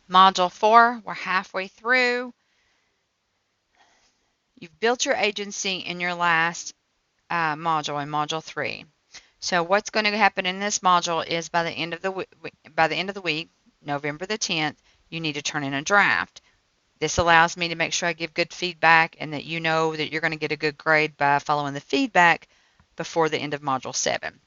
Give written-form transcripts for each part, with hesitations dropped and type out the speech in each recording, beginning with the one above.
Module 4, we're halfway through. You've built your agency in your last module, in Module 3. So what's going to happen in this module is by the end of the week, November the 10th, you need to turn in a draft. This allows me to make sure I give good feedback and that you know that you're going to get a good grade by following the feedback before the end of Module 7.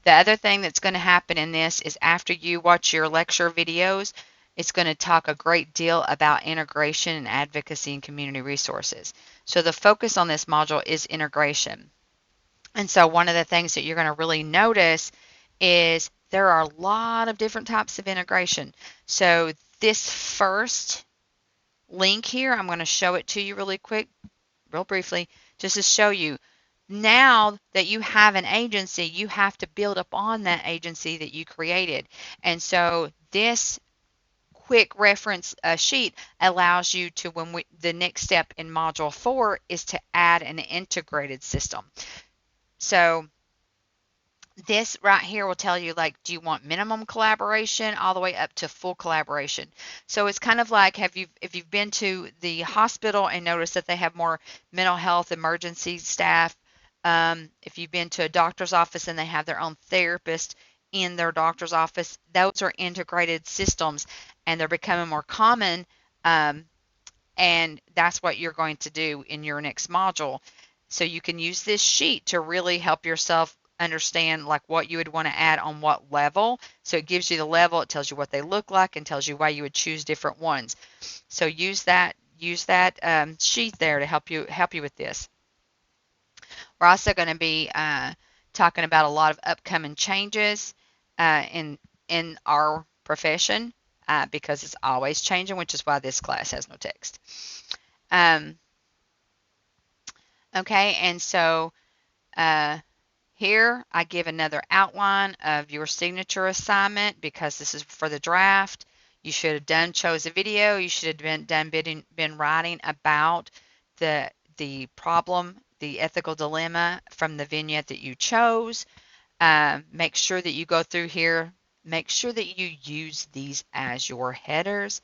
The other thing that's going to happen in this is after you watch your lecture videos, it's going to talk a great deal about integration and advocacy and community resources. So the focus on this module is integration. And so one of the things that you're going to really notice is there are a lot of different types of integration. So this first link here, I'm going to show it to you really quick, real briefly, just to show you. Now that you have an agency, you have to build upon that agency that you created. And so this quick reference sheet allows you to, the next step in Module 4 is to add an integrated system. So this right here will tell you, like, do you want minimum collaboration all the way up to full collaboration? So it's kind of like, if you've been to the hospital and noticed that they have more mental health emergency staff, if you've been to a doctor's office and they have their own therapist in their doctor's office, those are integrated systems and they're becoming more common. And that's what you're going to do in your next module. So you can use this sheet to really help yourself understand like what you would want to add on what level. So it gives you the level, it tells you what they look like, and tells you why you would choose different ones. So use that sheet there to help you with this. We're also going to be talking about a lot of upcoming changes in our profession because it's always changing, which is why this class has no text. Um, okay, and so here I give another outline of your signature assignment because this is for the draft. You should have chose a video. You should have been writing about the problem, the ethical dilemma from the vignette that you chose. Make sure that you go through here. Make sure that you use these as your headers.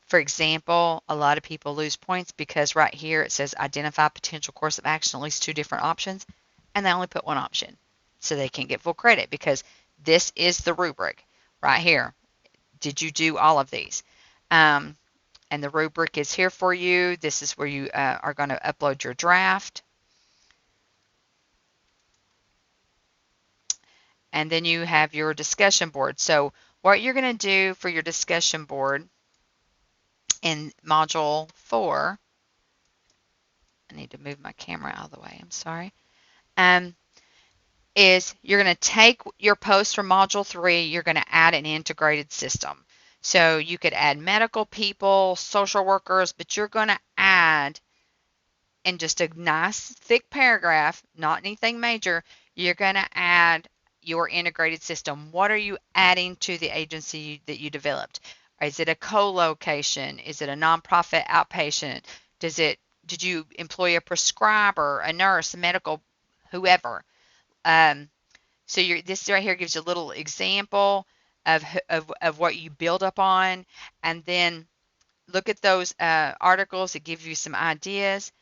For example, a lot of people lose points because right here it says identify potential course of action, at least 2 different options, and they only put one option. So they can't get full credit because this is the rubric right here. Did you do all of these? And the rubric is here for you. This is where you are going to upload your draft. And then you have your discussion board. So what you're going to do for your discussion board in Module 4, I need to move my camera out of the way, I'm sorry, is you're going to take your post from Module 3, you're going to add an integrated system. So you could add medical people, social workers, but you're going to add in just a nice thick paragraph, not anything major, you're going to add your integrated system. What are you adding to the agency that you developed? Is it a co-location? Is it a nonprofit outpatient? Did you employ a prescriber, a nurse, a medical, whoever? So this right here gives you a little example of what you build up on, and then look at those articles. It gives you some ideas.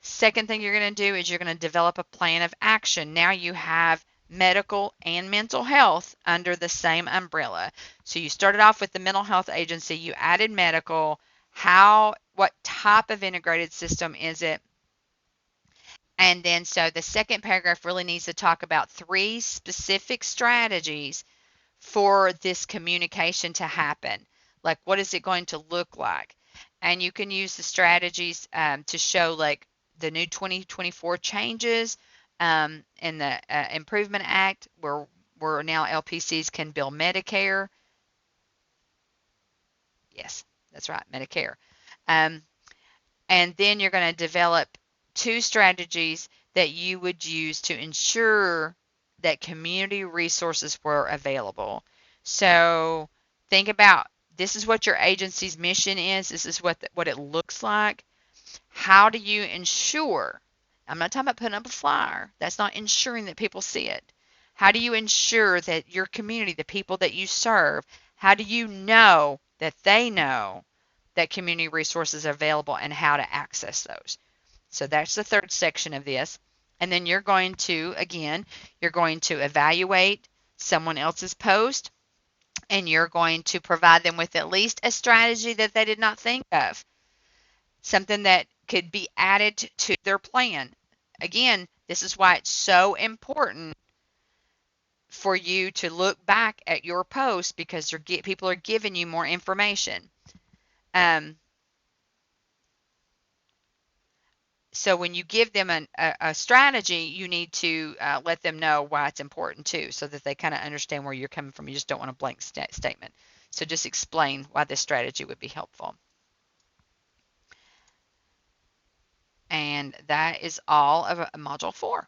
Second thing you're going to do is you're going to develop a plan of action. Now you have medical and mental health under the same umbrella. So you started off with the mental health agency, you added medical. What type of integrated system is it? And then so the second paragraph really needs to talk about 3 specific strategies for this communication to happen. Like, what is it going to look like? And you can use the strategies to show like the new 2024 changes in the Improvement Act, where now LPCs can bill Medicare. Yes, that's right, Medicare. Um, and then you're going to develop 2 strategies that you would use to ensure that community resources were available. So think about, this is what your agency's mission is. This is what it looks like. How do you ensure? I'm not talking about putting up a flyer. That's not ensuring that people see it. How do you ensure that your community, the people that you serve, how do you know that they know that community resources are available and how to access those. So that's the third section of this. And then you're going to, again, you're going to evaluate someone else's post, and you're going to provide them with at least a strategy that they did not think of, something that could be added to their plan. Again, this is why it's so important for you to look back at your post, because people are giving you more information. So when you give them a strategy, you need to let them know why it's important too, so that they kind of understand where you're coming from. You just don't want a blank statement. So just explain why this strategy would be helpful. And that is all of module 4.